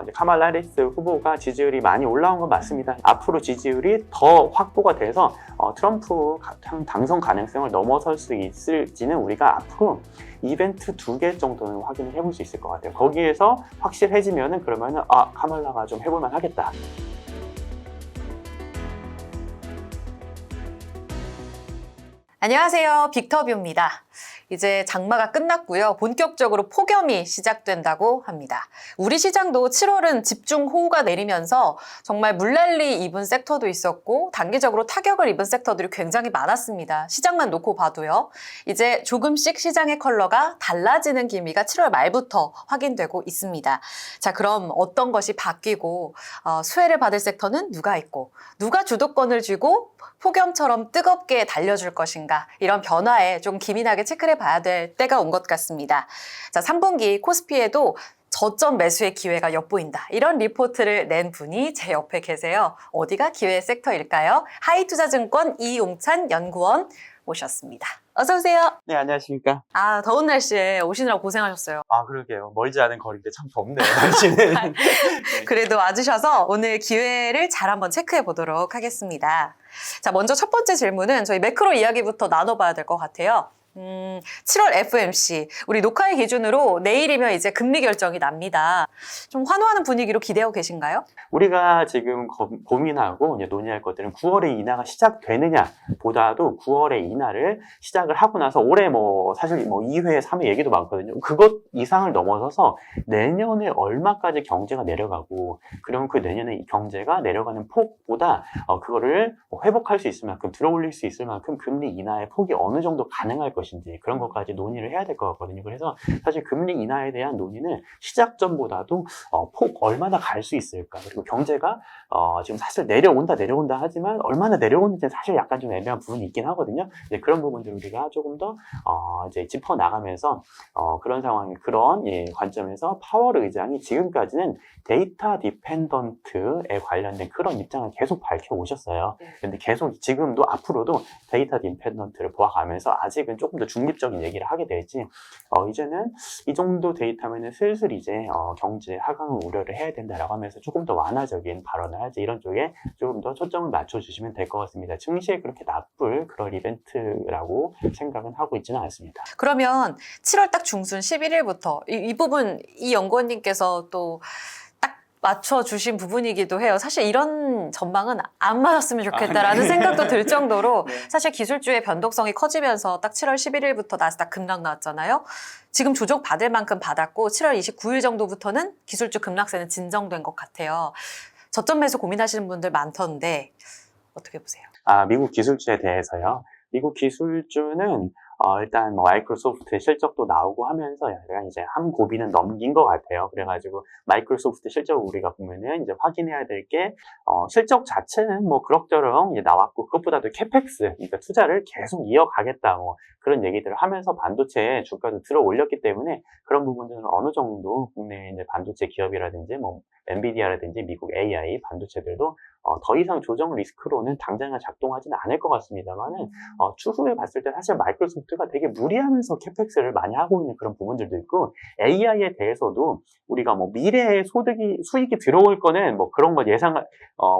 이제 카말라 해리스 후보가 지지율이 많이 올라온 건 맞습니다. 앞으로 지지율이 더 확보가 돼서 트럼프 당선 가능성을 넘어설 수 있을지는 우리가 앞으로 이벤트 2개 정도는 확인을 해볼 수 있을 것 같아요. 거기에서 확실해지면은 그러면은 카말라가 좀 해볼만 하겠다. 안녕하세요. 빅터뷰입니다. 이제 장마가 끝났고요. 본격적으로 폭염이 시작된다고 합니다. 우리 시장도 7월은 집중호우가 내리면서 정말 물난리 입은 섹터도 있었고 단기적으로 타격을 입은 섹터들이 굉장히 많았습니다. 시장만 놓고 봐도요. 이제 조금씩 시장의 컬러가 달라지는 기미가 7월 말부터 확인되고 있습니다. 자, 그럼 어떤 것이 바뀌고 수혜를 받을 섹터는 누가 있고 누가 주도권을 쥐고 폭염처럼 뜨겁게 달려줄 것인가, 이런 변화에 좀 기민하게 체크를 봐야 될 때가 온 것 같습니다. 자, 3분기 코스피에도 저점 매수의 기회가 엿보인다, 이런 리포트를 낸 분이 제 옆에 계세요. 어디가 기회 섹터일까요? 하이투자증권 이용찬 연구원 모셨습니다. 어서 오세요. 네, 안녕하십니까. 더운 날씨에 오시느라 고생하셨어요. 그러게요. 멀지 않은 거리인데 참 덥네요, 날씨는. 그래도 와주셔서 오늘 기회를 잘 한번 체크해 보도록 하겠습니다. 자, 먼저 첫 번째 질문은 저희 매크로 이야기부터 나눠봐야 될 것 같아요. 7월 FOMC, 우리 녹화일 기준으로 내일이면 이제 금리 결정이 납니다. 좀 환호하는 분위기로 기대하고 계신가요? 우리가 지금 고민하고 이제 논의할 것들은 9월에 인하가 시작되느냐 보다도 9월에 인하를 시작을 하고 나서 올해 사실 2회, 3회 얘기도 많거든요. 그것 이상을 넘어서서 내년에 얼마까지 경제가 내려가고, 그러면 그 내년에 이 경제가 내려가는 폭보다 그거를 회복할 수 있을 만큼, 들어올릴 수 있을 만큼 금리 인하의 폭이 어느 정도 가능할 것인지, 그런 것까지 논의를 해야 될 것 같거든요. 그래서 사실 금리 인하에 대한 논의는 시작점보다도 폭 얼마나 갈 수 있을까, 그리고 경제가 지금 사실 내려온다 하지만 얼마나 내려오는지 사실 약간 좀 애매한 부분이 있긴 하거든요. 이제 그런 부분들을 우리가 조금 더 이제 짚어 나가면서 그런 상황, 그런 관점에서 파월 의장이 지금까지는 데이터 디펜던트에 관련된 그런 입장을 계속 밝혀 오셨어요. 근데 계속 지금도 앞으로도 데이터 디펜던트를 보아가면서 아직은 조금 더 중립적인 얘기를 하게 될지, 이제는 이 정도 데이터면은 슬슬 이제 경제 하강 우려를 해야 된다라고 하면서 조금 더 완화적인 발언을 할지, 이런 쪽에 조금 더 초점을 맞춰주시면 될 것 같습니다. 증시에 그렇게 나쁠 그런 이벤트라고 생각은 하고 있지는 않습니다. 그러면 7월 딱 중순 11일부터 이 부분, 이 연구원님께서 또 딱 맞춰주신 부분이기도 해요. 사실 이런 전망은 안 맞았으면 좋겠다라는 네. 생각도 들 정도로 네. 사실 기술주의 변동성이 커지면서 딱 7월 11일부터 나스닥 급락 나왔잖아요. 지금 조정 받을 만큼 받았고 7월 29일 정도부터는 기술주 급락세는 진정된 것 같아요. 저점 매수 고민하시는 분들 많던데 어떻게 보세요? 미국 기술주에 대해서요. 미국 기술주는 일단 마이크로소프트의 실적도 나오고 하면서 약간 이제 한 고비는 넘긴 것 같아요. 그래가지고 마이크로소프트 실적 우리가 보면은 이제 확인해야 될 게 실적 자체는 그럭저럭 이제 나왔고, 그것보다도 캐펙스, 그러니까 투자를 계속 이어가겠다 그런 얘기들을 하면서 반도체 주가도 들어 올렸기 때문에 그런 부분들은 어느 정도 국내 이제 반도체 기업이라든지 엔비디아라든지 미국 AI 반도체들도 더 이상 조정 리스크로는 당장은 작동하지는 않을 것 같습니다만은 추후에 봤을 때 사실 마이크로소프트가 되게 무리하면서 캐펙스를 많이 하고 있는 그런 부분들도 있고, AI에 대해서도 우리가 미래에 수익이 들어올 거는 그런 거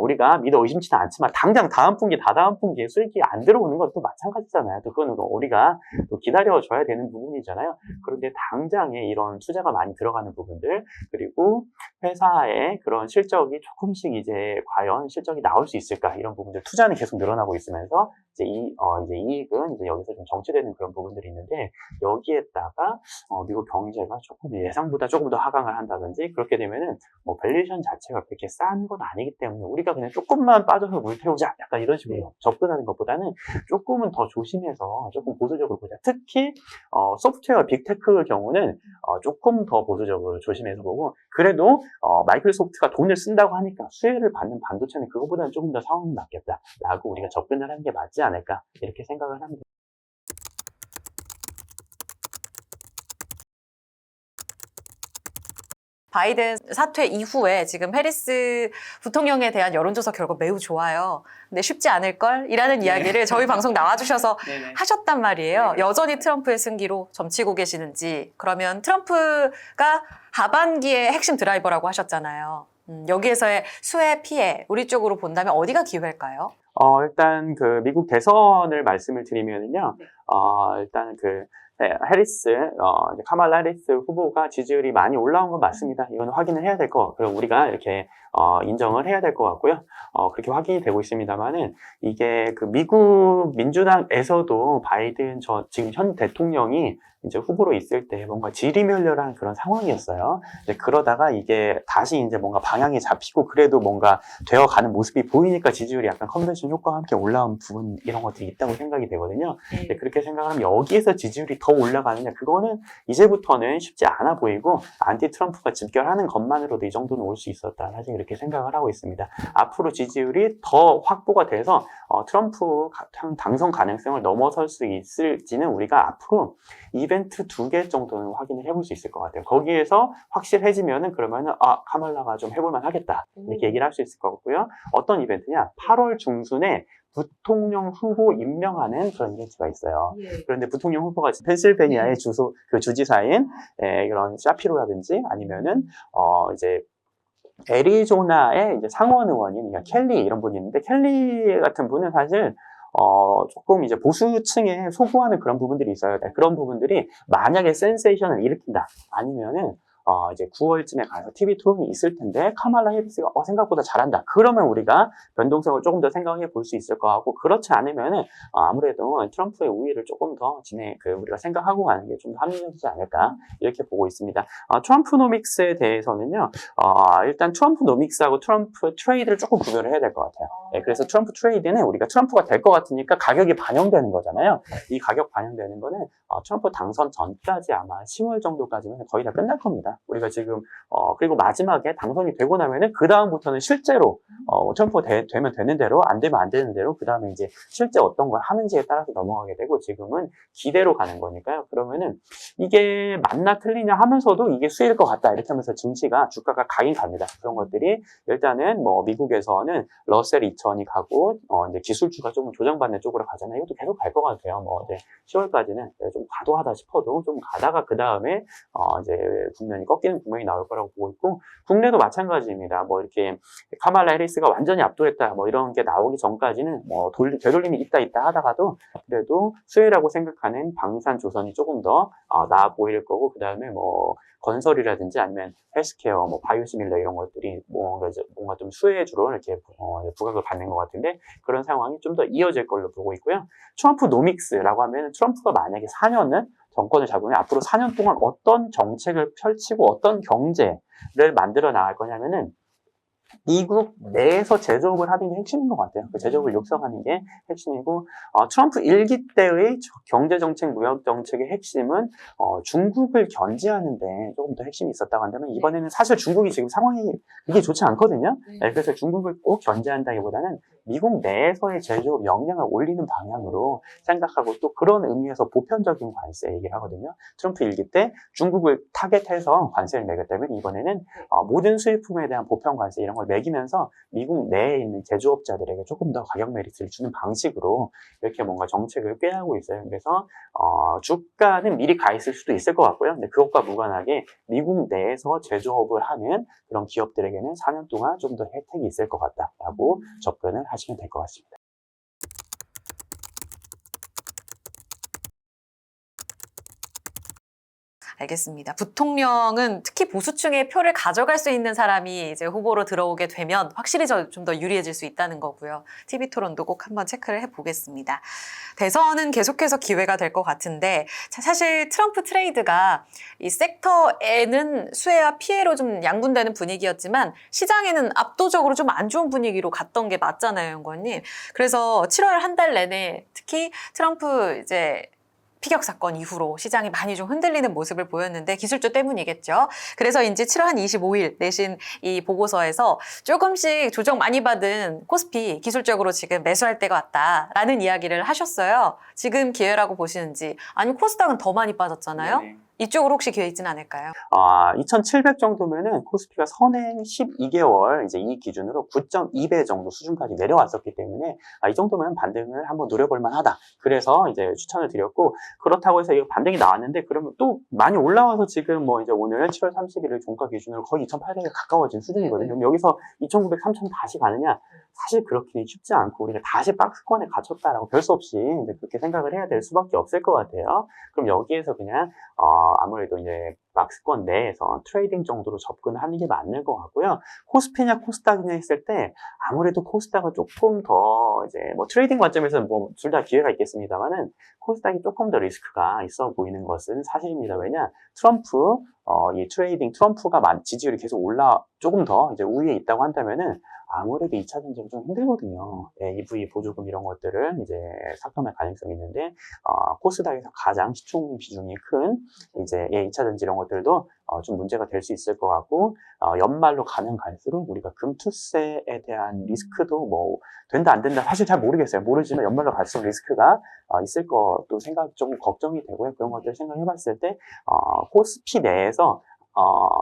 우리가 믿어 의심치는 않지만 당장 다음 분기에 수익이 안 들어오는 것도 마찬가지잖아요. 또 그거는 우리가 또 기다려줘야 되는 부분이잖아요. 그런데 당장에 이런 투자가 많이 들어가는 부분들, 그리고 회사의 그런 실적이 조금씩 이제 과연 실적이 나올 수 있을까, 이런 부분들, 투자는 계속 늘어나고 있으면서 이제 이제 이익은 이제 여기서 좀 정체되는 그런 부분들이 있는데, 여기에다가 미국 경제가 조금 예상보다 조금 더 하강을 한다든지 그렇게 되면은 밸류에이션 자체가 그렇게 싼 건 아니기 때문에 우리가 그냥 조금만 빠져서 물 태우자, 약간 이런 식으로 접근하는 것보다는 조금은 더 조심해서 조금 보수적으로 보자. 특히 소프트웨어 빅테크의 경우는 조금 더 보수적으로 조심해서 보고, 그래도 마이크로소프트가 돈을 쓴다고 하니까 수혜를 받는 반도체는 그거보다는 조금 더 상황이 낫겠다라고 우리가 접근을 하는 게 맞지 않을까, 이렇게 생각을 합니다. 바이든 사퇴 이후에 지금 해리스 부통령에 대한 여론조사 결과 매우 좋아요. 근데 쉽지 않을걸? 이라는 이야기를 저희 방송 나와주셔서 네네. 하셨단 말이에요. 네. 여전히 트럼프의 승기로 점치고 계시는지. 그러면 트럼프가 하반기의 핵심 드라이버라고 하셨잖아요. 여기에서의 수혜 피해, 우리 쪽으로 본다면 어디가 기회일까요? 일단 그 미국 대선을 말씀을 드리면은요, 일단 해리스, 이제 카말라 해리스 후보가 지지율이 많이 올라온 건 맞습니다. 이건 확인을 해야 될 거, 그럼 우리가 이렇게, 인정을 해야 될 것 같고요. 그렇게 확인이 되고 있습니다만은, 이게 그 미국 민주당에서도 바이든 지금 현 대통령이 이제 후보로 있을 때 뭔가 지리멸렬한 그런 상황이었어요. 이제 그러다가 이게 다시 이제 뭔가 방향이 잡히고 그래도 뭔가 되어가는 모습이 보이니까 지지율이 약간 컨벤션 효과와 함께 올라온 부분 이런 것들이 있다고 생각이 되거든요. 네, 그렇게 생각하면 여기에서 지지율이 더 올라가느냐 그거는 이제부터는 쉽지 않아 보이고 안티 트럼프가 집결하는 것만으로도 이 정도는 올 수 있었다 사실 이렇게 생각을 하고 있습니다. 앞으로 지지율이 더 확보가 돼서 트럼프 당선 가능성을 넘어설 수 있을지는 우리가 앞으로 이벤트 2개 정도는 확인을 해볼 수 있을 것 같아요. 거기에서 확실해지면은 그러면은 카말라가 좀 해볼만 하겠다 이렇게 얘기를 할 수 있을 것 같고요. 어떤 이벤트냐? 8월 중순에 부통령 후보 임명하는 그런 이벤트가 있어요. 그런데 부통령 후보가 펜실베니아의 주지사인 이런 샤피로라든지 아니면은 이제 애리조나의 이제 상원 의원인 그러니까 켈리 이런 분이 있는데 켈리 같은 분은 사실 조금 이제 보수층에 소구하는 그런 부분들이 있어요. 그런 부분들이 만약에 센세이션을 일으킨다 아니면은 이제 9월쯤에 가서 TV 토론이 있을 텐데 카말라 해리스가 생각보다 잘한다. 그러면 우리가 변동성을 조금 더 생각해 볼 수 있을 것 같고 그렇지 않으면은 아무래도 트럼프의 우위를 조금 더 우리가 생각하고 가는 게 좀 더 합리적이지 않을까 이렇게 보고 있습니다. 트럼프노믹스에 대해서는요. 일단 트럼프노믹스하고 트럼프 트레이드를 조금 구별을 해야 될 것 같아요. 그래서 트럼프 트레이드는 우리가 트럼프가 될 것 같으니까 가격이 반영되는 거잖아요. 이 가격 반영되는 거는 트럼프 당선 전까지 아마 10월 정도까지는 거의 다 끝날 겁니다. 우리가 지금 그리고 마지막에 당선이 되고 나면은 그 다음부터는 실제로 트럼프가 되면 되는 대로 안 되면 안 되는 대로 그 다음에 이제 실제 어떤 걸 하는지에 따라서 넘어가게 되고 지금은 기대로 가는 거니까요. 그러면은 이게 맞나 틀리냐 하면서도 이게 수혜일 것 같다 이렇게 하면서 주가가 가긴 갑니다. 그런 것들이 일단은 뭐 미국에서는 러셀 2000이 가고 이제 기술주가 조금 조정받는 쪽으로 가잖아요. 이것도 계속 갈 것 같아요. 뭐 이제 10월까지는 좀 과도하다 싶어도 좀 가다가 그 다음에 이제 국면이 꺾이는 국면이 나올 거라고 보고 있고 국내도 마찬가지입니다. 뭐 이렇게 카말라 해리스가 완전히 압도했다 뭐 이런 게 나오기 전까지는 뭐 되돌림이 있다 하다가도 그래도 수혜라고 생각하는 방산 조선이 조금 더 나아 보일 거고 그 다음에 뭐 건설이라든지 아니면 헬스케어, 뭐 바이오시밀러 이런 것들이 뭔가 좀 수혜주로 이렇게 부각을 받는 것 같은데 그런 상황이 좀 더 이어질 걸로 보고 있고요. 트럼프 노믹스라고 하면 트럼프가 만약에 4년은 정권을 잡으면 앞으로 4년 동안 어떤 정책을 펼치고 어떤 경제를 만들어 나갈 거냐면은 미국 내에서 제조업을 하는 게 핵심인 것 같아요. 그 제조업을 육성하는 게 핵심이고 트럼프 1기 때의 경제정책, 무역정책의 핵심은 중국을 견제하는 데 조금 더 핵심이 있었다고 한다면 이번에는 사실 중국이 지금 상황이 그게 좋지 않거든요. 그래서 중국을 꼭 견제한다기보다는 미국 내에서의 제조업 역량을 올리는 방향으로 생각하고 또 그런 의미에서 보편적인 관세 얘기를 하거든요. 트럼프 1기 때 중국을 타겟해서 관세를 매겼다면 이번에는 모든 수입품에 대한 보편 관세 이런 걸 매기면서 미국 내에 있는 제조업자들에게 조금 더 가격 메리트를 주는 방식으로 이렇게 뭔가 정책을 꾀하고 있어요. 그래서 주가는 미리 가 있을 수도 있을 것 같고요. 근데 그것과 무관하게 미국 내에서 제조업을 하는 그런 기업들에게는 4년 동안 좀 더 혜택이 있을 것 같다라고 접근을 하시면 될 것 같습니다. 알겠습니다. 부통령은 특히 보수층의 표를 가져갈 수 있는 사람이 이제 후보로 들어오게 되면 확실히 좀 더 유리해질 수 있다는 거고요. TV 토론도 꼭 한번 체크를 해보겠습니다. 대선은 계속해서 기회가 될 것 같은데 사실 트럼프 트레이드가 이 섹터에는 수혜와 피해로 좀 양분되는 분위기였지만 시장에는 압도적으로 좀 안 좋은 분위기로 갔던 게 맞잖아요, 연구원님. 그래서 7월 한 달 내내 특히 트럼프 이제 피격 사건 이후로 시장이 많이 좀 흔들리는 모습을 보였는데 기술주 때문이겠죠. 그래서인지 7월 한 25일 내신 이 보고서에서 조금씩 조정 많이 받은 코스피 기술적으로 지금 매수할 때가 왔다라는 이야기를 하셨어요. 지금 기회라고 보시는지 아니면 코스닥은 더 많이 빠졌잖아요. 네네. 이쪽으로 혹시 기회 있지는 않을까요? 2,700 정도면은 코스피가 선행 12개월 이제 이 기준으로 9.2배 정도 수준까지 내려왔었기 때문에 이 정도면 반등을 한번 노려볼 만하다. 그래서 이제 추천을 드렸고, 그렇다고 해서 이거 반등이 나왔는데 그러면 또 많이 올라와서 지금 뭐 이제 오늘 7월 30일 종가 기준으로 거의 2,800에 가까워진 수준이거든요. 그럼 여기서 2,900, 3,000 다시 가느냐? 사실 그렇게는 쉽지 않고 우리가 다시 박스권에 갇혔다라고 별 수 없이 이제 그렇게 생각을 해야 될 수밖에 없을 것 같아요. 그럼 여기에서 그냥 아무래도 이제 박스권 내에서 트레이딩 정도로 접근하는 게 맞는 것 같고요. 코스피냐 코스닥이냐 했을 때 아무래도 코스닥은 조금 더 이제 뭐 트레이딩 관점에서는 뭐 둘 다 기회가 있겠습니다만은 코스닥이 조금 더 리스크가 있어 보이는 것은 사실입니다. 왜냐 트럼프 이 트레이딩 트럼프가 지지율이 계속 조금 더 이제 우위에 있다고 한다면은 아무래도 2차 전쟁이 좀 힘들거든요. EV 보조금 이런 것들을 이제 삭감할 가능성이 있는데, 코스닥에서 가장 시총 비중이 큰 이제 2차 전지 이런 것들도 좀 문제가 될 수 있을 것 같고, 연말로 가면 갈수록 우리가 금투세에 대한 리스크도 뭐 된다 안 된다 사실 잘 모르겠어요. 모르지만 연말로 갈수록 리스크가 있을 것도 조금 걱정이 되고요. 그런 것들을 생각해봤을 때 코스피 내에서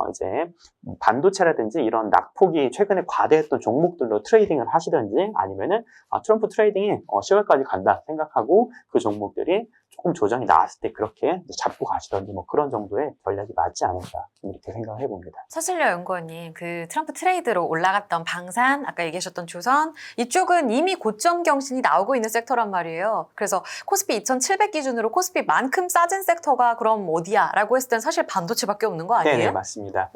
이제 반도체라든지 이런 낙폭이 최근에 과대했던 종목들로 트레이딩을 하시든지 아니면은 트럼프 트레이딩이 10월까지 간다 생각하고 그 종목들이 조금 조정이 나왔을 때 그렇게 잡고 가시던지 뭐 그런 정도의 전략이 맞지 않을까 이렇게 생각을 해봅니다. 사실요, 연구원님. 그 트럼프 트레이드로 올라갔던 방산, 아까 얘기하셨던 조선, 이쪽은 이미 고점 경신이 나오고 있는 섹터란 말이에요. 그래서 코스피 2,700 기준으로 코스피만큼 싸진 sek터가 그럼 어디야? 라고 했을 땐 사실 반도체밖에 없는 거 아니에요? 네네, 맞습니다.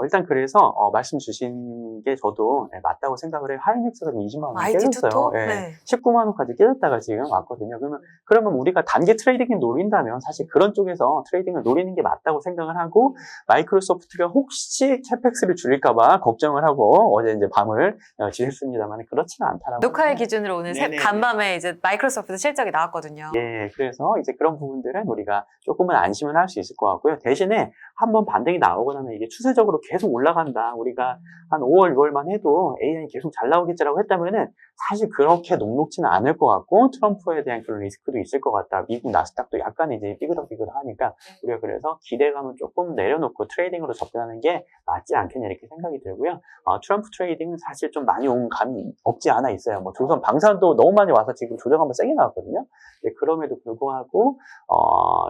일단 그래서 말씀 주신 게 저도 맞다고 생각을 해요. 하이닉스가 20만 원 IT 깨졌어요. 투톱? 예, 네. 19만 원까지 깨졌다가 지금 왔거든요. 그러면 우리가 단기 트레이딩을 노린다면 사실 그런 쪽에서 트레이딩을 노리는 게 맞다고 생각을 하고, 마이크로소프트가 혹시 캐펙스를 줄일까봐 걱정을 하고 어제 이제 밤을 지냈습니다만 그렇지는 않다라고. 녹화일 기준으로 오늘 네네. 간밤에 이제 마이크로소프트 실적이 나왔거든요. 예, 그래서 이제 그런 부분들은 우리가 조금은 안심을 할 수 있을 것 같고요. 대신에 한번 반등이 나오고 나면 이게 추세적으로 계속 올라간다. 우리가 한 5월, 6월만 해도 AI 계속 잘 나오겠지라고 했다면은 사실 그렇게 녹록지는 않을 것 같고, 트럼프에 대한 그런 리스크도 있을 것 같다. 미국 나스닥도 약간 이제 삐그덕삐그덕하니까 우리가 그래서 기대감을 조금 내려놓고 트레이딩으로 접근하는 게 맞지 않겠냐 이렇게 생각이 들고요. 트럼프 트레이딩은 사실 좀 많이 온 감이 없지 않아 있어요. 뭐 조선 방산도 너무 많이 와서 지금 조정 한번 세게 나왔거든요. 그럼에도 불구하고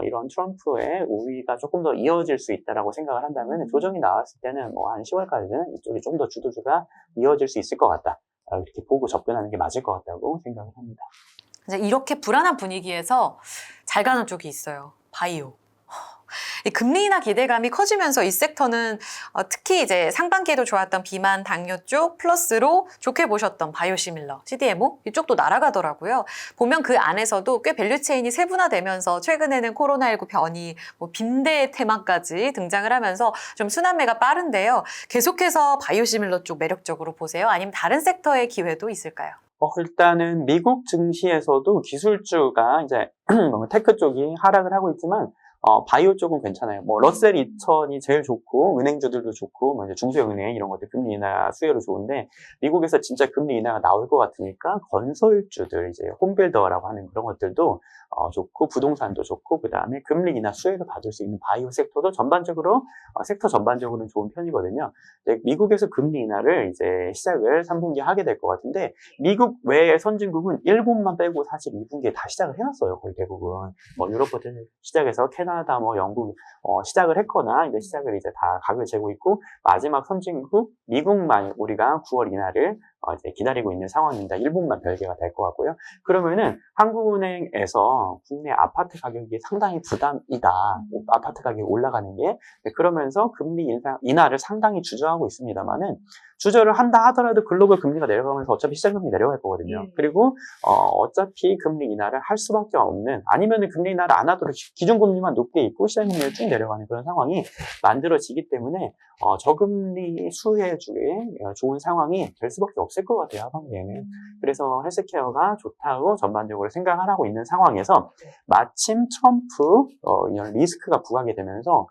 이런 트럼프의 우위가 조금 더 이어질 수 있다라고 생각을 한다면 조정이 나왔을 때는 뭐 한 10월까지는 이쪽이 좀 더 주도주가 이어질 수 있을 것 같다. 이렇게 보고 접근하는 게 맞을 것 같다고 생각을 합니다. 이제 이렇게 불안한 분위기에서 잘 가는 쪽이 있어요. 바이오. 이 금리 인하 기대감이 커지면서 이 섹터는 특히 이제 상반기에도 좋았던 비만 당뇨 쪽 플러스로 좋게 보셨던 바이오시밀러, CDMO 이쪽도 날아가더라고요. 보면 그 안에서도 꽤 밸류체인이 세분화되면서 최근에는 코로나19 변이, 뭐 빈대 테마까지 등장을 하면서 좀 순환매가 빠른데요. 계속해서 바이오시밀러 쪽 매력적으로 보세요? 아니면 다른 섹터의 기회도 있을까요? 일단은 미국 증시에서도 기술주가 이제 테크 쪽이 하락을 하고 있지만 바이오 쪽은 괜찮아요. 뭐 러셀 2000이 제일 좋고 은행주들도 좋고 뭐 이제 중소형은행 이런 것들 금리 인하 수혜로 좋은데, 미국에서 진짜 금리 인하가 나올 것 같으니까 건설주들 이제 홈빌더라고 하는 그런 것들도 좋고 부동산도 좋고, 그다음에 금리 인하 수혜를 받을 수 있는 바이오 섹터도 전반적으로 섹터 전반적으로는 좋은 편이거든요. 미국에서 금리 인하를 이제 시작을 3분기에 하게 될 것 같은데, 미국 외의 선진국은 일본만 빼고 사실 2분기에 다 시작을 해놨어요. 거의 대부분 뭐 유럽부터 시작해서 캐나다, 뭐 영국 시작을 했거나 이제 시작을 이제 다 각을 재고 있고, 마지막 선진국 미국만 우리가 9월 인하를 이제 기다리고 있는 상황입니다. 일본만 별개가 될 것 같고요. 그러면은 한국은행에서 국내 아파트 가격이 상당히 부담이다. 아파트 가격이 올라가는 게. 그러면서 금리 인하를 상당히 주저하고 있습니다만은, 주저를 한다 하더라도 글로벌 금리가 내려가면서 어차피 시장금리 내려갈 거거든요. 그리고 어차피 금리 인하를 할 수밖에 없는, 아니면은 금리 인하를 안 하도록 기준금리만 높게 있고 시장금리를 쭉 내려가는 그런 상황이 만들어지기 때문에 저금리 수혜주에 좋은 상황이 될 수밖에 없을 것 같아요, 하반기에는. 그래서 헬스케어가 좋다고 전반적으로 생각을 하고 있는 상황에서 마침 트럼프 이런 리스크가 부각이 되면서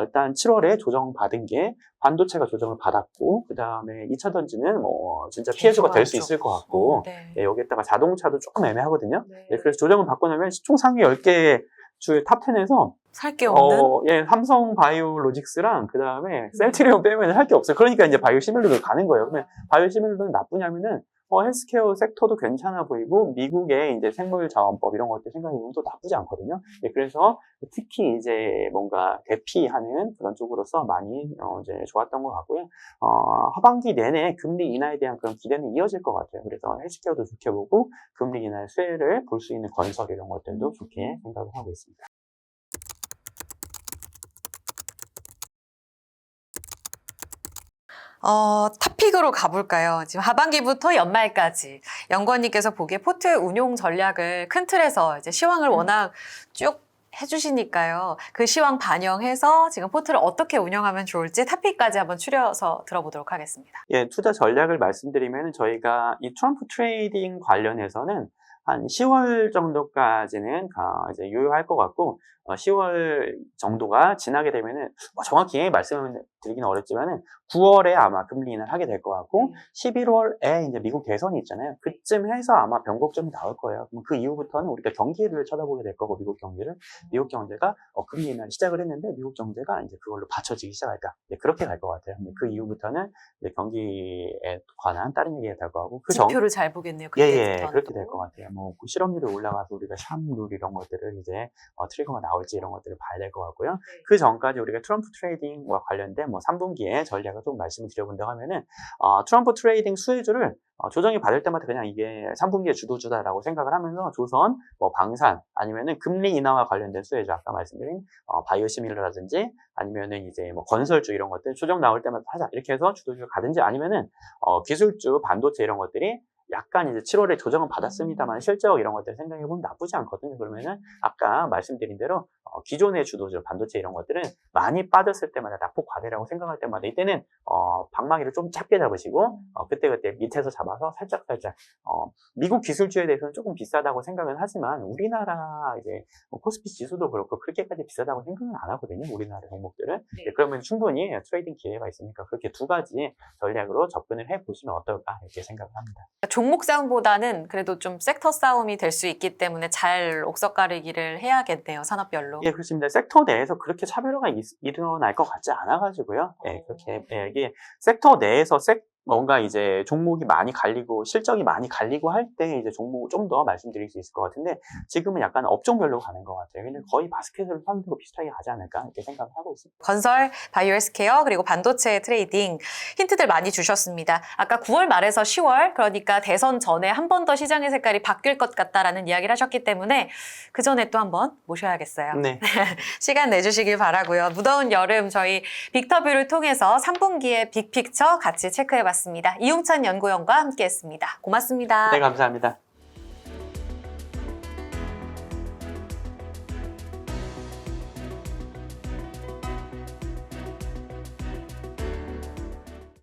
일단 7월에 조정받은 게 반도체가 조정을 받았고, 그 다음에 2차 전지는 뭐 진짜 피해주가 될 수 있을 것 같고, 네. 여기에다가 자동차도 조금 애매하거든요. 그래서 조정을 받고 나면 시총 상위 10개 주요 탑10에서 살 게 없는? 예, 삼성 바이오로직스랑 그 다음에 셀트리온 빼면 할 게 없어요. 그러니까 이제 바이오시밀러로 가는 거예요. 그러면 바이오시밀러는 나쁘냐면은 헬스케어 섹터도 괜찮아 보이고 미국의 이제 생물자원법 이런 것들 생각해보면 또 나쁘지 않거든요. 예, 그래서 특히 이제 뭔가 대피하는 그런 쪽으로서 많이 이제 좋았던 것 같고요. 하반기 내내 금리 인하에 대한 그런 기대는 이어질 것 같아요. 그래서 헬스케어도 좋게 보고 금리 인하의 수혜를 볼 수 있는 건설 이런 것들도 좋게 생각을 하고 있습니다. 탑픽으로 가볼까요? 지금 하반기부터 연말까지 연구원님께서 보기에 포트 운용 전략을 큰 틀에서 이제 시황을 워낙 쭉 해주시니까요. 그 시황 반영해서 지금 포트를 어떻게 운영하면 좋을지 탑픽까지 한번 추려서 들어보도록 하겠습니다. 예, 투자 전략을 말씀드리면 저희가 이 트럼프 트레이딩 관련해서는 한 10월 정도까지는 이제 유효할 것 같고 10월 정도가 지나게 되면은 정확히 말씀드리기는 어렵지만은 9월에 아마 금리 인하를 하게 될 것 같고 11월에 이제 미국 대선이 있잖아요. 그쯤 해서 아마 변곡점이 나올 거예요. 그럼 그 이후부터는 우리가 경기를 쳐다보게 될 거고 미국 경기를 미국 경제가 금리 인하를 시작을 했는데 미국 경제가 이제 그걸로 받쳐지기 시작할까? 네, 그렇게 갈 것 같아요. 근데 그 이후부터는 이제 경기에 관한 다른 얘기가 될 것 같고 지표를 잘 보겠네요. 예, 그때부터는 그렇게 또. 될 것 같아요. 뭐 실업률이 올라가서 우리가 샴룰 이런 것들을 이제 트리거가 나올지 이런 것들을 봐야 될 것 같고요. 그 전까지 우리가 트럼프 트레이딩과 관련된 뭐 3분기에 전략을 좀 말씀을 드려본다고 하면은 트럼프 트레이딩 수혜주를 조정이 받을 때마다 그냥 이게 3분기의 주도주다라고 생각을 하면서 조선, 뭐 방산 아니면은 금리 인하와 관련된 수혜주 아까 말씀드린 바이오시밀러라든지 아니면은 이제 뭐 건설주 이런 것들 조정 나올 때마다 하자 이렇게 해서 주도주를 가든지 아니면은 기술주, 반도체 이런 것들이 약간 이제 7월에 조정은 받았습니다만 실적 이런 것들 생각해보면 나쁘지 않거든요. 그러면은 아까 말씀드린 대로 기존의 주도주, 반도체 이런 것들은 많이 빠졌을 때마다 낙폭 과대라고 생각할 때마다 이때는 방망이를 좀 짧게 잡으시고 그때그때 밑에서 잡아서 살짝 미국 기술주에 대해서는 조금 비싸다고 생각은 하지만 우리나라 이제 코스피 지수도 그렇고 그렇게까지 비싸다고 생각은 안 하거든요. 우리나라 종목들은. 네, 그러면 충분히 트레이딩 기회가 있으니까 그렇게 두 가지 전략으로 접근을 해보시면 어떨까 이렇게 생각을 합니다. 종목 싸움보다는 그래도 좀 섹터 싸움이 될 수 있기 때문에 잘 옥석 가리기를 해야겠네요. 산업별로. 예, 그렇습니다. 섹터 내에서 그렇게 차별화가 일어날 것 같지 않아가지고요. 예, 그렇게, 이게 섹터 내에서 뭔가 이제 종목이 많이 갈리고 실적이 많이 갈리고 할 때 이제 종목을 좀 더 말씀드릴 수 있을 것 같은데 지금은 약간 업종별로 가는 것 같아요. 근데 거의 바스켓을 사람들과 비슷하게 가지 않을까 이렇게 생각을 하고 있습니다. 건설, 바이오 헬스케어 그리고 반도체 트레이딩 힌트들 많이 주셨습니다. 아까 9월 말에서 10월 그러니까 대선 전에 한 번 더 시장의 색깔이 바뀔 것 같다라는 이야기를 하셨기 때문에 그 전에 또 한번 모셔야겠어요. 네. 시간 내주시길 바라고요. 무더운 여름 저희 빅터뷰를 통해서 3분기의 빅픽처 같이 체크해봤습니다. 이용찬 연구원과 함께했습니다. 고맙습니다. 네, 감사합니다.